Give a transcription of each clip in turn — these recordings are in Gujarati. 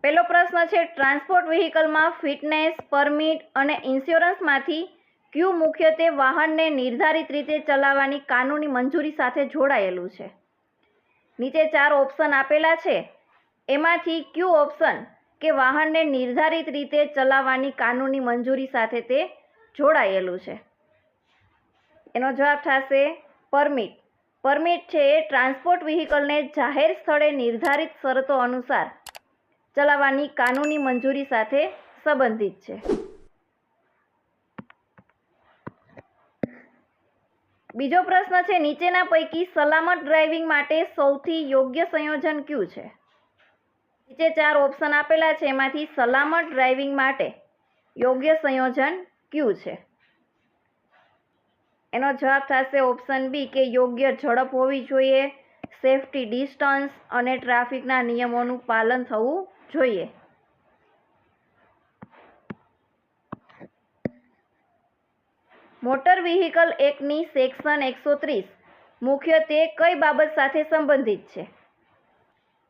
પહેલો પ્રશ્ન છે, ટ્રાન્સપોર્ટ વ્હીકલમાં ફિટનેસ, પરમિટ અને ઇન્સ્યોરન્સમાંથી કયું મુખ્યત્વે વાહનને નિર્ધારિત રીતે ચલાવવાની કાનૂની મંજૂરી સાથે જોડાયેલું છે? નીચે 4 ઓપ્શન આપેલા છે, એમાંથી કયું ઓપ્શન કે વાહનને નિર્ધારિત રીતે ચલાવવાની કાનૂની મંજૂરી સાથે તે જોડાયેલું છે? એનો જવાબ થશે પરમિટ. પરમિટ છે એ ટ્રાન્સપોર્ટ વ્હીકલને જાહેર સ્થળે નિર્ધારિત શરતો અનુસાર ચલાવવાની કાનૂની મંજૂરી સાથે સંબંધિત છે. બીજો પ્રશ્ન છે, નીચેના પૈકી સલામત ડ્રાઇવિંગ માટે સૌથી યોગ્ય સંયોજન કયું છે? નીચે 4 ઓપ્શન આપેલા છે, એમાંથી સલામત ડ્રાઇવિંગ માટે યોગ્ય સંયોજન કયું છે? એનો જવાબ થશે ઓપ્શન બી કે યોગ્ય ઝડપ હોવી જોઈએ, સેફટી ડિસ્ટન્સ અને ટ્રાફિકના નિયમોનું પાલન થવું જોઈએ. મોટર વ્હીકલ એક્ટની સેક્શન 130 મુખ્યત્વે કઈ બાબત સાથે સંબંધિત છે?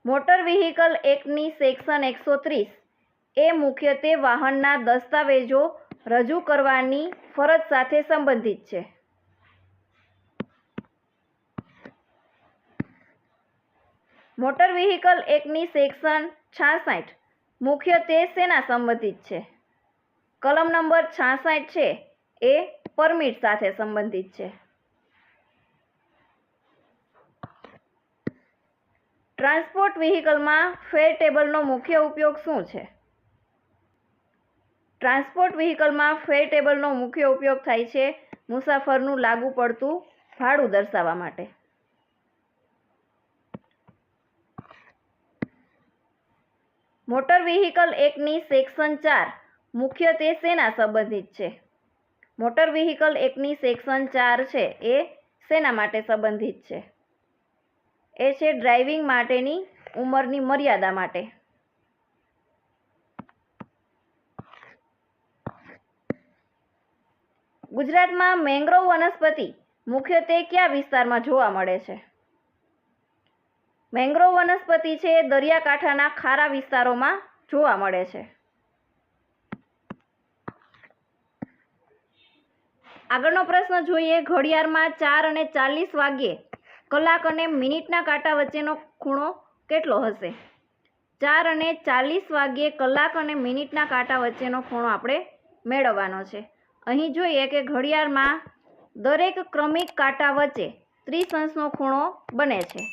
મોટર વ્હીકલ એક્ટની સેક્શન 130 એ મુખ્યત્વે વાહનના દસ્તાવેજો રજૂ કરવાની ફરજ સાથે સંબંધિત છે. મોટર વ્હીકલ એક્ટની સેક્શન 66 મુખ્યત્વે શેના સંબંધિત છે? કલમ નંબર 66 છે એ પરમિટ સાથે સંબંધિત છે. ટ્રાન્સપોર્ટ વ્હીકલમાં ફેર ટેબલનો મુખ્ય ઉપયોગ શું છે? ટ્રાન્સપોર્ટ વ્હીકલમાં ફેર ટેબલનો મુખ્ય ઉપયોગ થાય છે મુસાફરનું લાગુ પડતું ભાડું દર્શાવવા માટે. મોટર વ્હીકલ એક્ટની સેક્શન 4 મુખ્યત્વે શેના સંબંધિત છે? મોટર વ્હીકલ એક્ટની સેક્શન 4 છે એ શેના માટે સંબંધિત છે? એ છે ડ્રાઇવિંગ માટેની ઉંમરની મર્યાદા માટે. ગુજરાતમાં મેંગ્રોવ વનસ્પતિ મુખ્યત્વે કયા વિસ્તારમાં જોવા મળે છે? મેંગ્રોવ વનસ્પતિ છે એ દરિયાકાંઠાના ખારા વિસ્તારોમાં જોવા મળે છે. આગળનો પ્રશ્ન જોઈએ, ઘડિયાળમાં 4 અને 40 વાગ્યે કલાક અને મિનિટના કાંટા વચ્ચેનો ખૂણો કેટલો હશે? 4 અને 40 વાગ્યે કલાક અને મિનિટના કાંટા વચ્ચેનો ખૂણો આપણે મેળવવાનો છે. અહીં જોઈએ કે ઘડિયાળમાં દરેક ક્રમિક કાંટા વચ્ચે 30 અંશનો ખૂણો બને છે.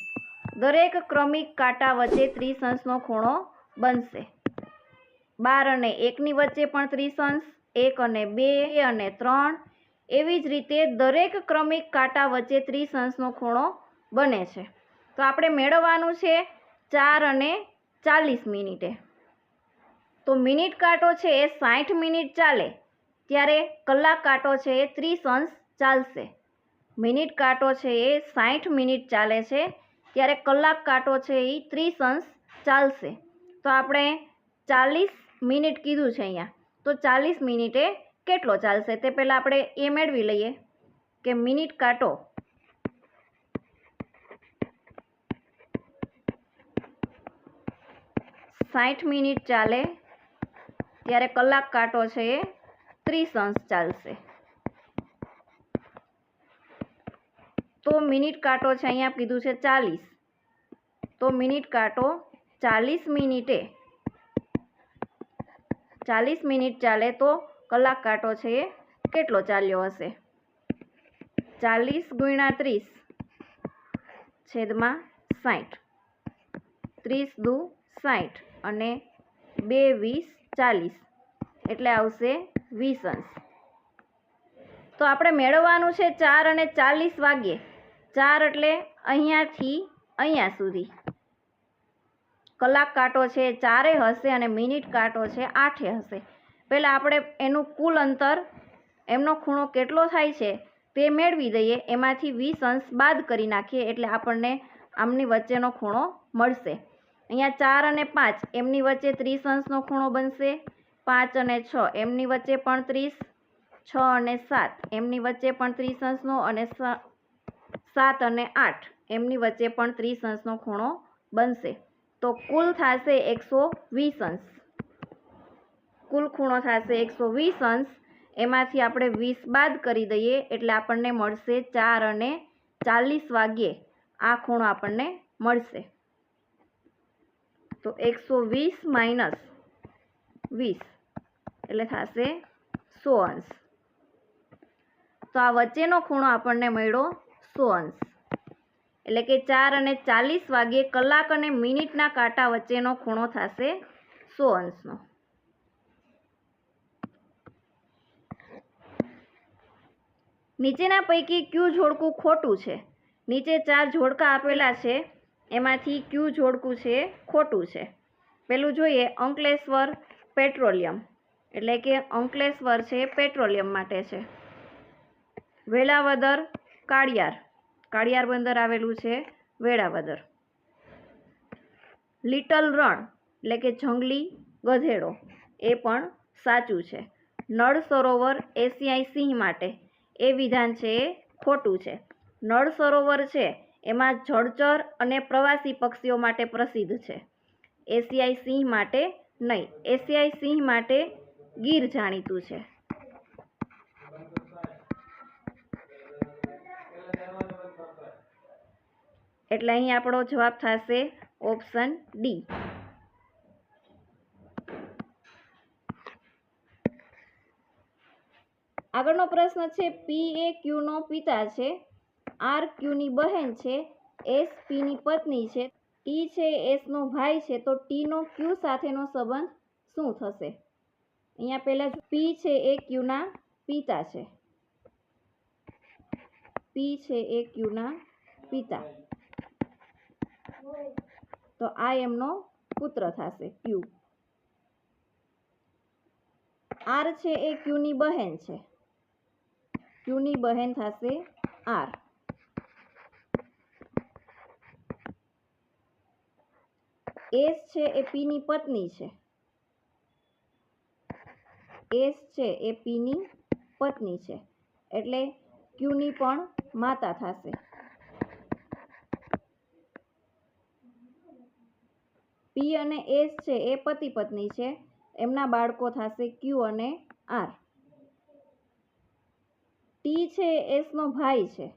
દરેક ક્રમિક કાંટા વચ્ચે 30 અંશનો ખૂણો બનશે. 12 અને 1ની વચ્ચે પણ 30 અંશ, 1 અને 2 અને 3, એવી જ રીતે દરેક ક્રમિક કાંટા વચ્ચે 30 અંશનો ખૂણો બને છે. તો આપણે મેળવવાનું છે 4 અને 40 મિનિટે. તો મિનિટ કાંટો છે એ 60 મિનિટ ચાલે ત્યારે કલાક કાંટો છે એ 30 અંશ ચાલશે. મિનિટ કાંટો છે એ 60 મિનિટ ચાલે છે ત્યારે કલાક કાંટો છે એ 30 અંશ ચાલશે. તો આપણે 40 મિનિટ કીધું છે અહીંયા, તો 40 મિનિટે કેટલો ચાલશે તે પહેલાં આપણે એ મેળવી લઈએ કે મિનિટ કાંટો સાઠ મિનિટ ચાલે ત્યારે કલાક કાંટો છે એ 30 અંશ ચાલશે. તો મિનિટ કાંટો છે અહીંયા કીધું છે 40, તો મિનિટ કાંટો 40 મિનિટ ચાલે તો કલાક કાંટો છે એ કેટલો ચાલ્યો હશે? 40 × 30 છેદમાં 60, 30 દુ 60 અને 2 × 20 40 એટલે આવશે 20 અંશ. તો આપણે મેળવવાનું છે 4 અને 40 વાગ્યે. 4 એટલે અહીંયાથી અહીંયા સુધી કલાક કાંટો છે 4 હશે અને મિનિટ કાંટો છે 8 હશે. પહેલાં આપણે એનું કુલ અંતર, એમનો ખૂણો કેટલો થાય છે તે મેળવી દઈએ. એમાંથી 20 અંશ બાદ કરી નાખીએ એટલે આપણને આમની વચ્ચેનો ખૂણો મળશે. અહીંયા 4 અને 5 એમની વચ્ચે 30 અંશનો ખૂણો બનશે. 5 અને 6 એમની વચ્ચે પણ 30, 6 અને 7 એમની વચ્ચે પણ 30 અંશનો અને 7 અને 8 એમની વચ્ચે પણ 30 અંશનો ખૂણો બનશે. તો કુલ થશે 120 અંશ. કુલ ખૂણો થશે 120 અંશ. એમાંથી આપણે 20 બાદ કરી દઈએ એટલે આપણને મળશે 4 અને 40 વાગ્યે આ ખૂણો આપણને મળશે. તો 120 માઇનસ 20 એટલે થશે 100 અંશ. તો આ વચ્ચેનો ખૂણો આપણને મળ્યો 100 અંશ. એટલે કે 4 અને 40 વાગ્યે કલાક અને મિનિટના કાંટા વચ્ચેનો ખૂણો થશે 100 અંશનો. નીચેના પૈકી ક્યુ જોડકું ખોટું છે? નીચે 4 જોડકા આપેલા છે, એમાંથી ક્યુ જોડકું છે ખોટું છે? પેલું જોઈએ, અંકલેશ્વર પેટ્રોલિયમ, એટલે કે અંકલેશ્વર છે પેટ્રોલિયમ માટે છે. વેળાવદર કાળિયાર, કાળિયાર બંદર આવેલું છે વેળાવદર. લિટલ રણ એટલે કે જંગલી ગધેડો, એ પણ સાચું છે. નળ સરોવર એશિયાઈ સિંહ માટે, એ વિધાન છે એ ખોટું છે. નળ સરોવર છે એમાં જળચર અને પ્રવાસી પક્ષીઓ માટે પ્રસિદ્ધ છે, એશિયાઈ સિંહ માટે નહીં. એશિયાઈ સિંહ માટે ગીર જાણીતું છે. એટલે અહીં આપણો જવાબ થશે ઓપ્શન ડી. આગળનો પ્રશ્ન છે, પી એ ક્યુનો પિતા છે, આર ક્યુની બહેન છે, એસ પીની પત્ની છે, ટી છે એસનો ભાઈ છે, તો ટીનો ક્યુ સાથેનો સંબંધ શું થશે? અહીંયા પહેલા પી છે એ ક્યુના પિતા છે. પી છે એ ક્યુના પિતા, તો આ એમનો પુત્ર થશે ક્યુ. આર છે એ ક્યુની બહેન છે, ક્યુની બહેન થશે આર. એસ છે એ પીની પત્ની છે, એસ છે એ પીની પત્ની છે, એટલે ક્યુની પણ માતા થશે. પી અને એસ છે એ પતિ પત્ની છે, એમના બાળકો થશે ક્યુ અને આર. ટી છે એ એસનો ભાઈ છે,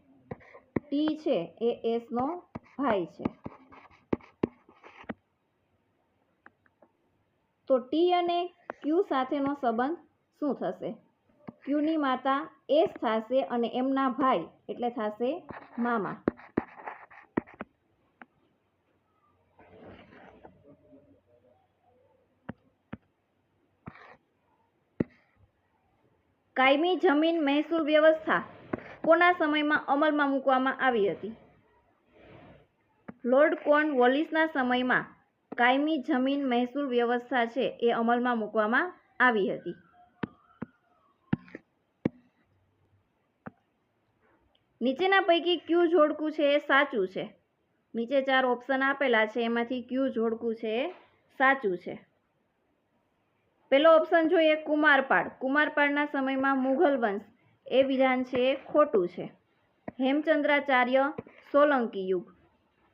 ટી છે એ એસનો ભાઈ છે, તો ટી અને ક્યુ સાથેનો સંબંધ શું થશે? ક્યુની માતા એસ થશે અને એમના ભાઈ એટલે થશે મામા. કાયમી જમીન મહેસૂલ વ્યવસ્થા કોના સમયમાં અમલમાં મૂકવામાં આવી હતી? લોર્ડ કોર્નવોલિસના સમયમાં કાયમી જમીન મહેસૂલ વ્યવસ્થા છે એ અમલમાં મૂકવામાં આવી હતી. નીચેના પૈકી ક્યુ જોડકું છે એ સાચું છે? નીચે 4 ઓપ્શન આપેલા છે, એમાંથી ક્યુ જોડકું છે એ સાચું છે. પેલો ઓપ્શન જોઈએ, કુમારપાળ. કુમારપાળના સમયમાં મુઘલ વંશ, એ વિધાન છે એ ખોટું છે. હેમચંદ્રાચાર્ય સોલંકી યુગ,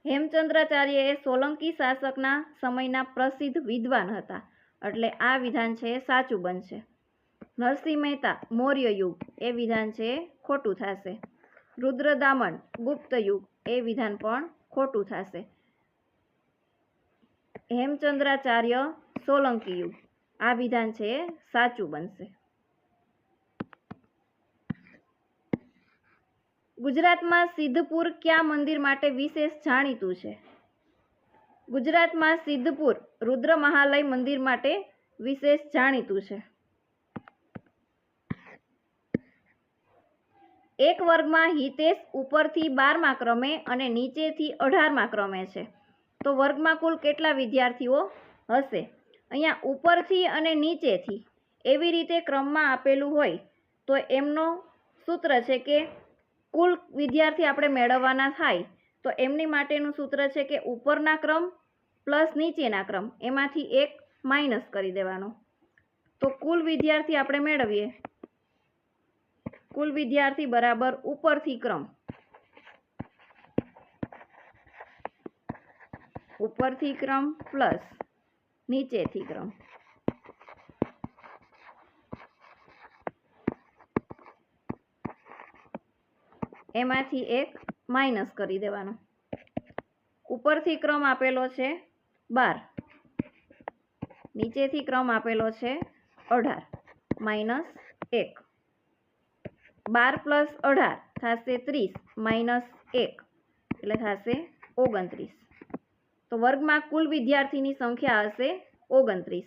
હેમચંદ્રાચાર્ય એ સોલંકી શાસકના સમયના પ્રસિદ્ધ વિદ્વાન હતા, એટલે આ વિધાન છે એ સાચું બનશે. નરસિંહ મહેતા મૌર્ય યુગ, એ વિધાન છે એ ખોટું થશે. રુદ્રદામન ગુપ્ત યુગ, એ વિધાન પણ ખોટું થશે. હેમચંદ્રાચાર્ય સોલંકી યુગ, આ વિધાન છે એ સાચું બનશે. ગુજરાતમાં સિદ્ધપુર કયા મંદિર માટે વિશેષ જાણીતું છે? ગુજરાતમાં સિદ્ધપુર રુદ્ર મહાલય મંદિર માટે વિશેષ જાણીતું છે. એક વર્ગમાં હિતેશ ઉપરથી 12મા ક્રમે અને નીચેથી 18મા ક્રમે છે, તો વર્ગમાં કુલ કેટલા વિદ્યાર્થીઓ હશે? અહીંયા ઉપરથી અને નીચેથી એવી રીતે ક્રમમાં આપેલું હોય તો એમનો સૂત્ર છે કે કુલ વિદ્યાર્થી આપણે મેળવવાના થાય તો એમની માટેનું સૂત્ર છે કે ઉપરના ક્રમ પ્લસ નીચેના ક્રમ, એમાંથી એક માઇનસ કરી દેવાનો. તો કુલ વિદ્યાર્થી આપણે મેળવીએ, કુલ વિદ્યાર્થી બરાબર ઉપરથી ક્રમ, ઉપરથી ક્રમ પ્લસ નીચેથી ક્રમ. એમાંથી એક માઇનસ કરી દેવાનો. ઉપરથી ક્રમ આપેલો છે 12, નીચેથી ક્રમ આપેલો છે 18, માઇનસ 1. 12 પ્લસ 18 થશે 30, માઇનસ 1 એટલે થશે 29. તો વર્ગમાં કુલ વિદ્યાર્થીની સંખ્યા હશે 29.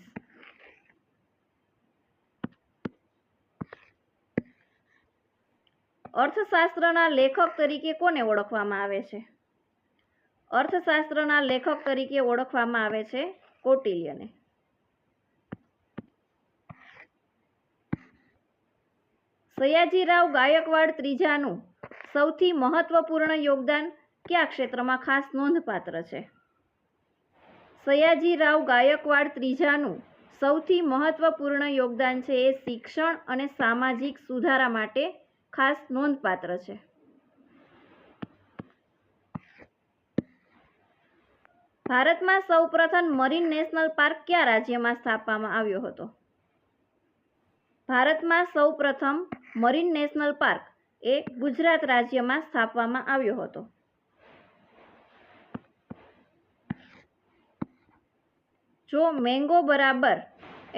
અર્થશાસ્ત્રના લેખક તરીકે કોને ઓળખવામાં આવે છે? અર્થશાસ્ત્રના લેખક તરીકે ઓળખવામાં આવે છે કૌટિલ્યને. સયાજીરાવ ગાયકવાડ ત્રીજાનું સૌથી મહત્વપૂર્ણ યોગદાન કયા ક્ષેત્રમાં ખાસ નોંધપાત્ર છે? સયાજીરાવ ગાયકવાડ ત્રીજાનું સૌથી મહત્વપૂર્ણ યોગદાન છે એ શિક્ષણ અને સામાજિક સુધારા માટે ખાસ નોંધપાત્ર છે. ભારતમાં સૌપ્રથમ મરીન નેશનલ પાર્ક કયા રાજ્યમાં સ્થાપવામાં આવ્યો હતો? ભારતમાં સૌપ્રથમ મરીન નેશનલ પાર્ક એ ગુજરાત રાજ્યમાં સ્થાપવામાં આવ્યો હતો. જો મેંગો બરાબર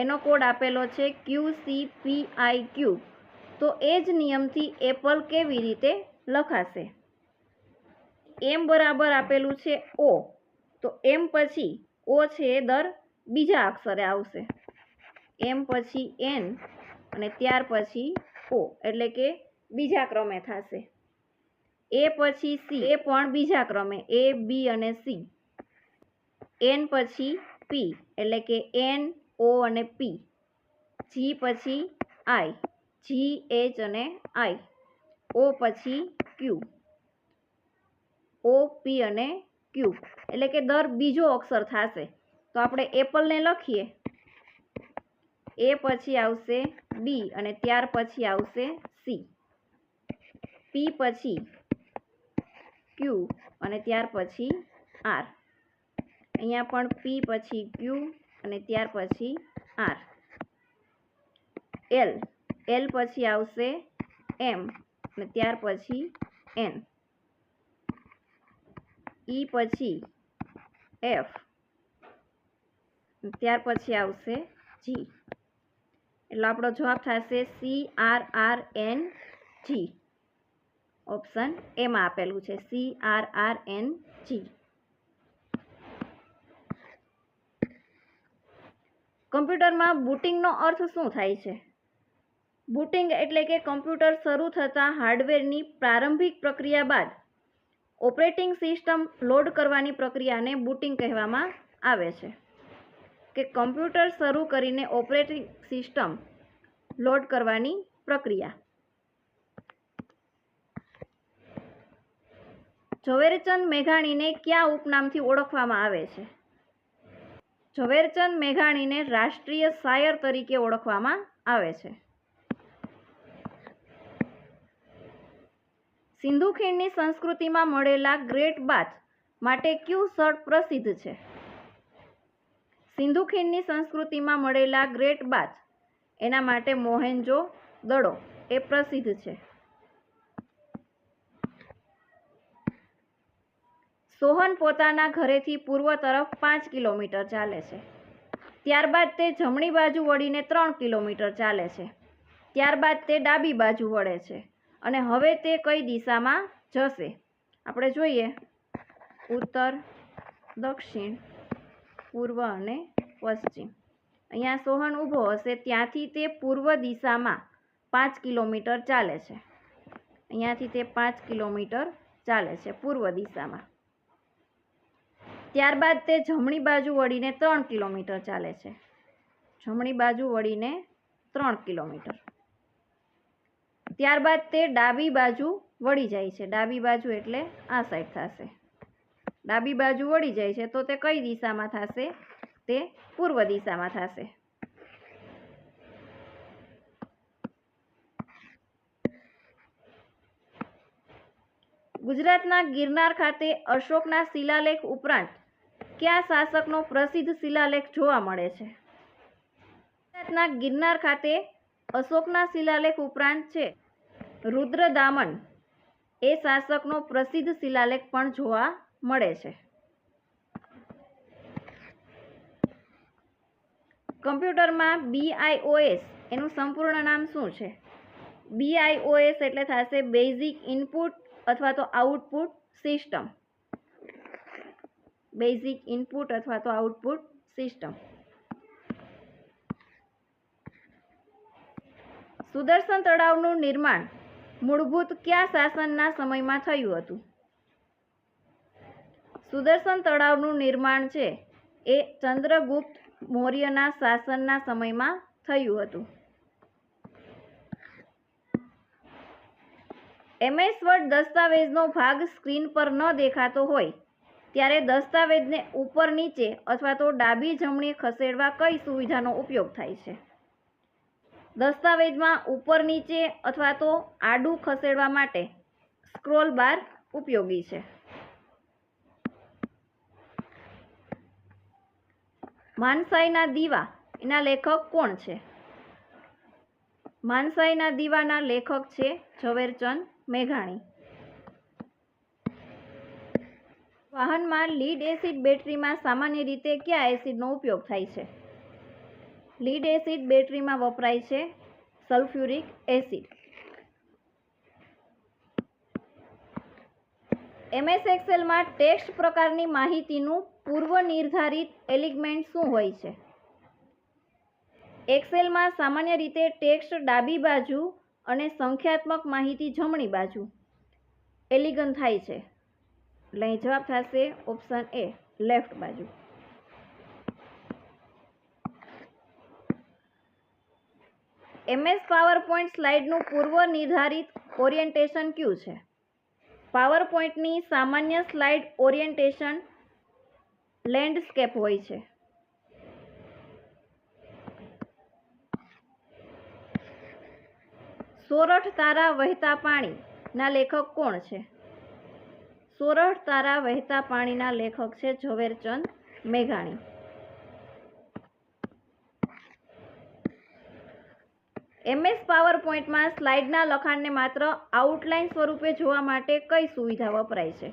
એનો કોડ આપેલો છે QCPIQ, તો એ જ નિયમથી એપલ કેવી રીતે લખાશે? એમ બરાબર આપેલું છે O, તો એમ પછી O છે એ દર બીજા અક્ષરે આવશે. એમ પછી N અને ત્યાર પછી O એટલે કે બીજા ક્રમે થશે. એ પછી C, એ પણ બીજા ક્રમે A, B અને C. N પછી P એટલે કે N, O અને P. G પછી I, G, H અને I. O પછી Q, O, P અને Q એટલે કે દર બીજો અક્ષર થશે. તો આપણે એપલને લખીએ. એ પછી આવશે B અને ત્યાર પછી આવશે C. P પછી Q અને ત્યાર પછી R. અહીંયા પણ P પછી Q અને ત્યાર પછી R. L, L પછી આવશે M અને ત્યાર પછી N. E પછી F, ત્યાર પછી આવશે G. એટલે આપણો જવાબ થશે CRRNG. ઓપ્શન એમાં આપેલું છે CRRNG. કમ્પ્યુટરમાં બુટિંગનો અર્થ શું થાય છે? બુટિંગ એટલે કે કમ્પ્યુટર શરૂ થતાં હાર્ડવેરની પ્રારંભિક પ્રક્રિયા બાદ ઓપરેટિંગ સિસ્ટમ લોડ કરવાની પ્રક્રિયાને બુટિંગ કહેવામાં આવે છે. કે કમ્પ્યુટર શરૂ કરીને ઓપરેટિંગ સિસ્ટમ લોડ કરવાની પ્રક્રિયા. ઝવેરચંદ મેઘાણીને કયા ઉપનામથી ઓળખવામાં આવે છે? ઝવેરચંદ મેઘાણીને રાષ્ટ્રીય શાયર તરીકે ઓળખવામાં આવે છે. સિંધુ ખીણની સંસ્કૃતિમાં મળેલા ગ્રેટ બાથ માટે કયું સ્થળ પ્રસિદ્ધ છે? સિંધુ ખીણની સંસ્કૃતિમાં મળેલા ગ્રેટ બાથ એના માટે મોહેન્જો દડો એ પ્રસિદ્ધ છે. સોહન પોતાના ઘરેથી પૂર્વ તરફ 5 કિલોમીટર ચાલે છે. ત્યારબાદ તે જમણી બાજુ વળીને 3 કિલોમીટર ચાલે છે. ત્યારબાદ તે ડાબી બાજુ વળે છે અને હવે તે કઈ દિશામાં જશે? આપણે જોઈએ ઉત્તર, દક્ષિણ, પૂર્વ અને પશ્ચિમ. અહીંયા સોહન ઊભો હશે, ત્યાંથી તે પૂર્વ દિશામાં 5 કિલોમીટર ચાલે છે. અહીંયાથી તે 5 કિલોમીટર ચાલે છે પૂર્વ દિશામાં. ત્યારબાદ તે જમણી બાજુ વળીને 3 કિલોમીટર ચાલે છે. જમણી બાજુ વળીને 3 કિલોમીટર. ત્યારબાદ તે ડાબી બાજુ વળી જાય છે. ડાબી બાજુ એટલે આ સાઈડ થશે. ડાબી બાજુ વળી જાય છે તો તે કઈ દિશામાં થશે? તે પૂર્વ દિશામાં થશે. ગુજરાતના ગિરનાર ખાતે અશોકના શિલાલેખ ઉપરાંત કયા શાસકનો પ્રસિદ્ધ શિલાલેખ જોવા મળે છે? ગુજરાતના ગિરનાર ખાતે અશોકના શિલાલેખ ઉપરાંત છે રુદ્રદામન એ શાસકનો પ્રસિદ્ધ શિલાલેખ પણ જોવા મળે છે. કમ્પ્યુટરમાં BIOS એનું સંપૂર્ણ નામ શું છે? BIOS એટલે થશે બેઝિક ઇનપુટ અથવા તો આઉટપુટ સિસ્ટમ. બેઝિક ઇનપુટ અથવા તો આઉટપુટ સિસ્ટમ. સુદર્શન તળાવનું નિર્માણ મૂળભૂત કયા શાસનના સમયમાં થયું હતું? સુદર્શન તળાવનું નિર્માણ છે એ ચંદ્રગુપ્ત મૌર્યના શાસનના સમયમાં થયું હતું. MS વર્ડ દસ્તાવેજનો ભાગ સ્ક્રીન પર ન દેખાતો હોય ત્યારે દસ્તાવેજને ઉપર નીચે અથવા તો ડાબી જમણી ખસેડવા કઈ સુવિધાનો ઉપયોગ થાય છે? દસ્તાવેજમાં ઉપર નીચે અથવા તો આડું ખસેડવા માટે સ્ક્રોલ બાર ઉપયોગી છે. માનસાઈના દીવા એના લેખક કોણ છે? માનસાઈના દીવાના લેખક છે ઝવેરચંદ મેઘાણી. વાહનમાં લીડ એસિડ બેટરીમાં સામાન્ય રીતે કયા એસિડનો ઉપયોગ થાય છે? લીડ એસિડ બેટરીમાં વપરાય છે સલ્ફ્યુરિક એસિડ. MS એક્સેલમાં ટેક્સ્ટ પ્રકારની માહિતીનું પૂર્વ નિર્ધારિત એલિમેન્ટ શું હોય છે? એક્સેલમાં સામાન્ય રીતે ટેક્સ્ટ ડાબી બાજુ અને સંખ્યાત્મક માહિતી જમણી બાજુ એલિગન થાય છે. એટલે અહીં જવાબ થશે ઓપ્શન A લેફ્ટ બાજુ. MS પાવરપોઈન્ટ સ્લાઇડનું પૂર્વ નિર્ધારિત ઓરિએન્ટેશન કયું છે? પાવરપોઈન્ટની સામાન્ય સ્લાઇડ ઓરિએન્ટેશન લેન્ડસ્કેપ હોય છે. સોરઠ તારા વહેતા પાણીના લેખક કોણ છે? સોરઠ તારા વહેતા પાણીના લેખક છે ઝવેરચંદ મેઘાણી. MS પાવરપોઈન્ટમાં સ્લાઇડના લખાણને માત્ર આઉટલાઇન સ્વરૂપે જોવા માટે કઈ સુવિધા વપરાય છે?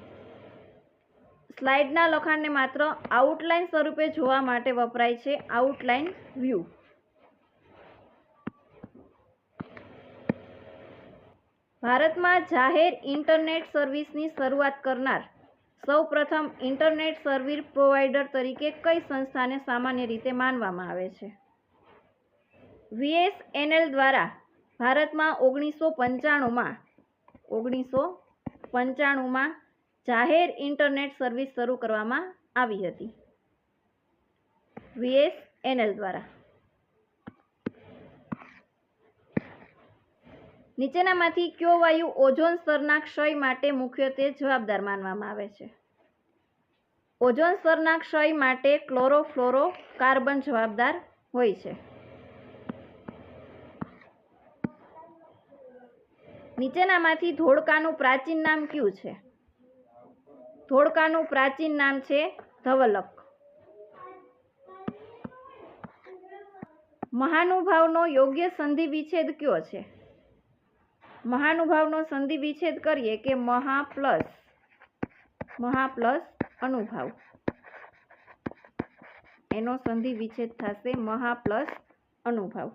સ્લાઇડના લખાણને માત્ર આઉટલાઇન સ્વરૂપે જોવા માટે વપરાય છે આઉટલાઇન વ્યૂ. ભારતમાં જાહેર ઇન્ટરનેટ સર્વિસની શરૂઆત કરનાર સૌપ્રથમ ઇન્ટરનેટ સર્વિસ પ્રોવાઇડર તરીકે કઈ સંસ્થાને સામાન્ય રીતે માનવામાં આવે છે? VSNL દ્વારા ભારતમાં 1995માં જાહેર ઇન્ટરનેટ સર્વિસ શરૂ કરવામાં આવી હતી. VSNL દ્વારા. નીચેનામાંથી કયો વાયુ ઓઝોન સ્તરના ક્ષય માટે મુખ્યત્વે જવાબદાર માનવામાં આવે છે? ઓઝોન સ્તરના ક્ષય માટે ક્લોરોફ્લોરોકાર્બન જવાબદાર હોય છે. નીચેનામાંથી ધોળકાનું પ્રાચીન નામ કયું છે? ધોળકાનું પ્રાચીન નામ છે ધવલક. મહાનુભાવનો યોગ્ય સંધિ વિચ્છેદ કયો છે? મહાનુભાવનો સંધિ વિચ્છેદ કરીએ કે મહા પ્લસ અનુભાવ, એનો સંધિ વિચ્છેદ થશે મહા પ્લસ અનુભાવ.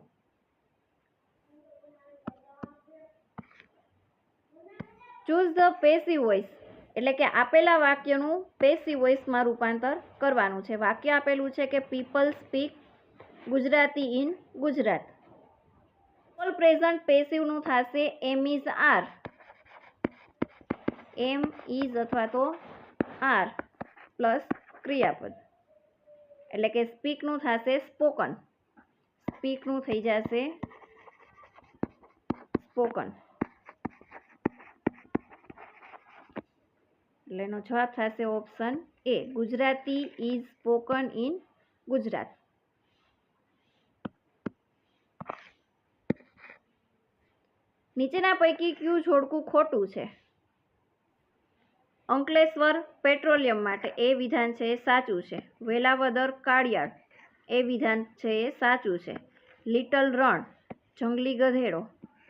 ચૂઝ ધ પેસિવ વોઇસ એટલે કે આપેલા વાક્યનું પેસિવ વોઇસમાં રૂપાંતર કરવાનું છે. વાક્ય આપેલું છે કે people speak Gujarati in Gujarat. All present પેસિવનું થશે am is are, am is અથવા તો આર પ્લસ ક્રિયાપદ. એટલે કે સ્પીકનું થશે સ્પોકન, સ્પીકનું થઈ જશે સ્પોકન. એટલે એનો જવાબ થશે option A Gujarati is spoken in Gujarat. નીચેના પૈકી કયું જોડકું ખોટું છે? અંકલેશ્વર પેટ્રોલિયમ માટે એ વિધાન છે એ સાચું છે. વેલાવદર કાળિયાડ એ વિધાન છે એ સાચું છે. લિટલ રણ જંગલી ગધેડો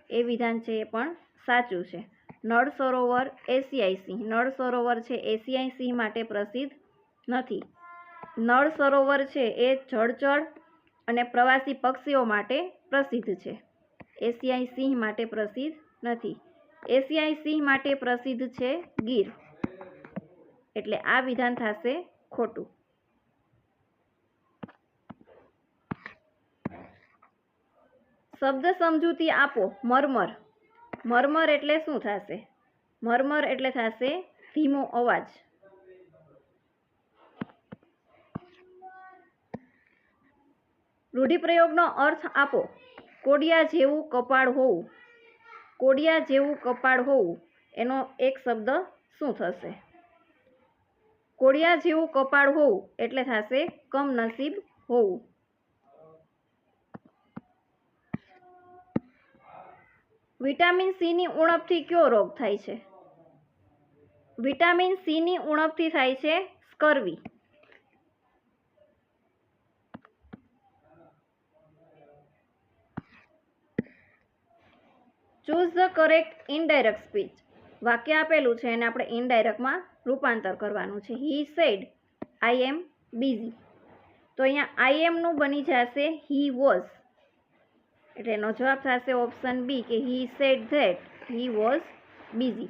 એ વિધાન છે એ પણ સાચું છે. નળ સરોવર એશિયાઈ સિંહ, નળ સરોવર છે એશિયાઈ સિંહ માટે પ્રસિદ્ધ નથી. નળ સરોવર છે એ જળચર અને પ્રવાસી પક્ષીઓ માટે પ્રસિદ્ધ છે. એશિયાઈ સિંહ માટે પ્રસિદ્ધ નથી. એશિયાઈ સિંહ માટે પ્રસિદ્ધ છે ગીર. એટલે આ વિધાન થશે ખોટું. શબ્દ સમજૂતી આપો. મરમર, મરમર એટલે શું થશે? મરમર એટલે થશે ધીમો અવાજ. રૂઢિપ્રયોગનો અર્થ આપો. કોડિયા જેવું કપાળ હોવું. કોડિયા જેવું કપાળ હોવું એનો એક શબ્દ શું થશે? કોડિયા જેવું કપાળ હોવું એટલે થશે કમનસીબ હોવું. વિટામિન સી ની ઉણપથી કયો રોગ થાય છે? વિટામિન સી ની ઉણપથી થાય છે scurvy. Choose the correct indirect speech. વાક્ય આપેલું છે અને આપણે ઇનડાયરેક્ટમાં રૂપાંતર કરવાનું છે. He said I am busy. તો અહીંયા આઈ એમનું બની જશે હી વોઝ. એટલે એનો જવાબ થશે ઓપ્શન બી કે he said that he was busy.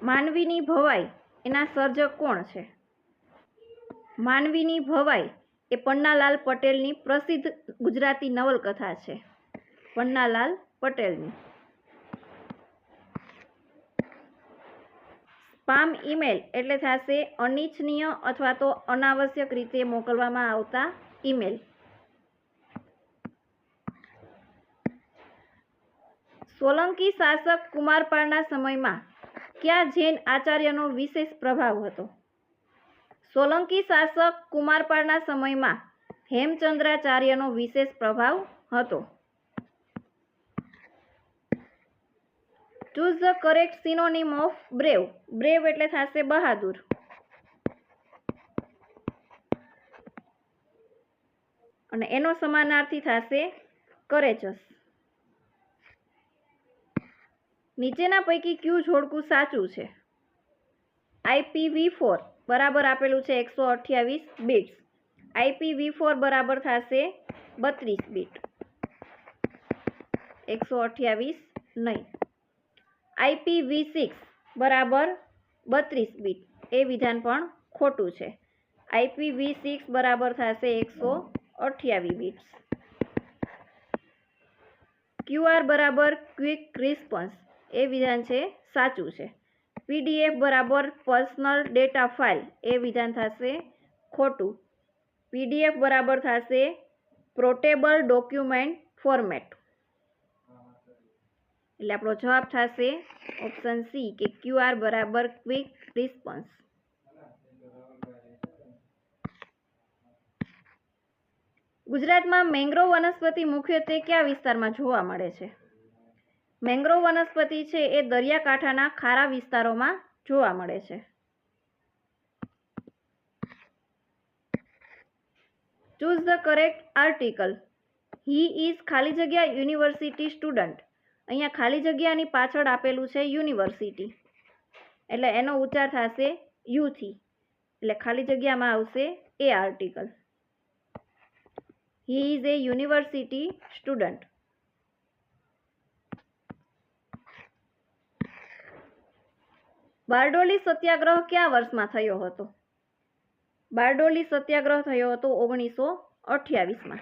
માનવીની ભવાઈ એના સર્જક કોણ છે? માનવીની ભવાઈ એ પન્નાલાલ પટેલની પ્રસિદ્ધ ગુજરાતી નવલકથા છે. પન્નાલાલ પટેલની. સ્પામ ઈમેલ એટલે થશે અનિચ્છનીય અથવા તો અનાવશ્યક રીતે મોકલવામાં આવતા ઈમેલ. સોલંકી શાસક કુમારપાળના સમયમાં કયા જૈન આચાર્યનો વિશેષ પ્રભાવ હતો? સોલંકી શાસક કુમારપાળના સમયમાં હેમચંદ્રાચાર્યનો વિશેષ પ્રભાવ હતો. Choose the correct synonym of brave. Brave એટલે થશે બહાદુર. અને એનો સમાનાર્થી થશે કરેજસ. નીચેના પૈકી કયું જોડકું સાચું છે? IPv4 બરાબર આપેલું છે 128 બિટ્સ. IPv4 બરાબર થશે 32 બીટ, 128 નહીં. IPv6 બરાબર 32 બીટ. એ વિધાન પણ ખોટું છે. IPv6 બરાબર થશે 128 બીટ્સ. QR બરાબર ક્વિક રિસ્પોન્સ એ વિધાન છે સાચું છે. PDF બરાબર પર્સનલ ડેટા ફાઇલ એ વિધાન થશે ખોટું. PDF બરાબર થશે પોર્ટેબલ ડોક્યુમેન્ટ ફોર્મેટ. એટલે આપણો જવાબ થશે ઓપ્શન સી કે QR બરાબર ક્વિક રિસ્પોન્સ. ગુજરાતમાં મેંગ્રોવ વનસ્પતિ મુખ્યત્વે કયા વિસ્તારમાં જોવા મળે છે? મેંગ્રોવ વનસ્પતિ છે એ દરિયાકાંઠાના ખારા વિસ્તારોમાં જોવા મળે છે. Choose the correct article. He is ખાલી જગ્યા યુનિવર્સિટી સ્ટુડન્ટ. અહીંયા ખાલી જગ્યાની પાછળ આપેલું છે યુનિવર્સિટી, એટલે એનો ઉચ્ચાર થશે યુથી. એટલે ખાલી જગ્યામાં આવશે a article. He is a university student. Bardoli Satyagraha કયા વર્ષમાં થયો હતો? બારડોલી સત્યાગ્રહ થયો હતો 1928માં.